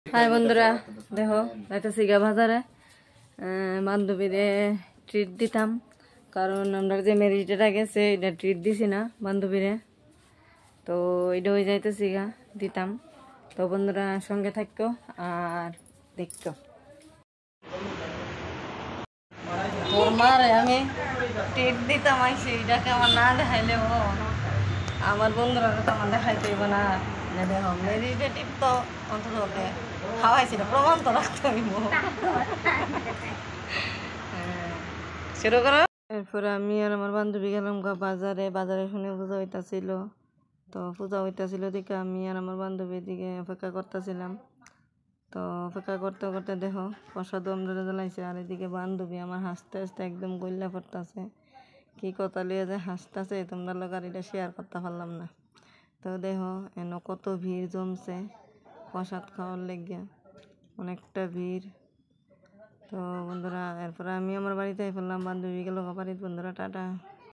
High বন্ধুরা, দেখো যাইতেছি গা বাজারে। বান্ধবীরে ট্রিট দিতাম, কারণ আমরা যে ম্যারেজটা গেছে এটা ট্রিট দিছি না বান্ধবীরে, তো এটা হয়ে যাইতেছি গা দিতাম। তো বন্ধুরা সঙ্গে থাকতো আর দেখতো। তোর মারে আমি ট্রিট দিতাম আইসি, এটাকে আমার না দেখাইলে ও আমার বন্ধুরা তো আমার দেখাইতে হইব না। দেখো ম্যারেজটা টিপ তো অন্তত খাওয়াইছি না, প্রমাণ তো রাখতে হইব। শুরু করো। এরপরে আমি আর আমার বান্ধবী গেলাম বাজারে। বাজারে শুনে পূজা হইতাছিল, তো পূজা হইতাছিল দিকে আমি আর আমার বান্ধবীর দিকে অপেক্ষা করতেছিলাম। তো অপেক্ষা করতে করতে দেখো প্রসাদ আমরা জ্বালাইছে, আর এদিকে বান্ধবী আমার হাসতে হাসতে একদম গল্লা পড়তেছে। কি কথা লিয়ে যে হাসতেছে তোমরা লোক আর এটা শেয়ার করতে পারলাম না। তো দেখো এন কত ভিড় জমছে প্রসাদ খাওয়ার লেগে, অনেকটা ভিড়। তো বন্ধুরা এরপরে আমি আমার বাড়িতে ফেললাম, বান্ধবী গেল বাড়িতে। বন্ধুরা টাটা।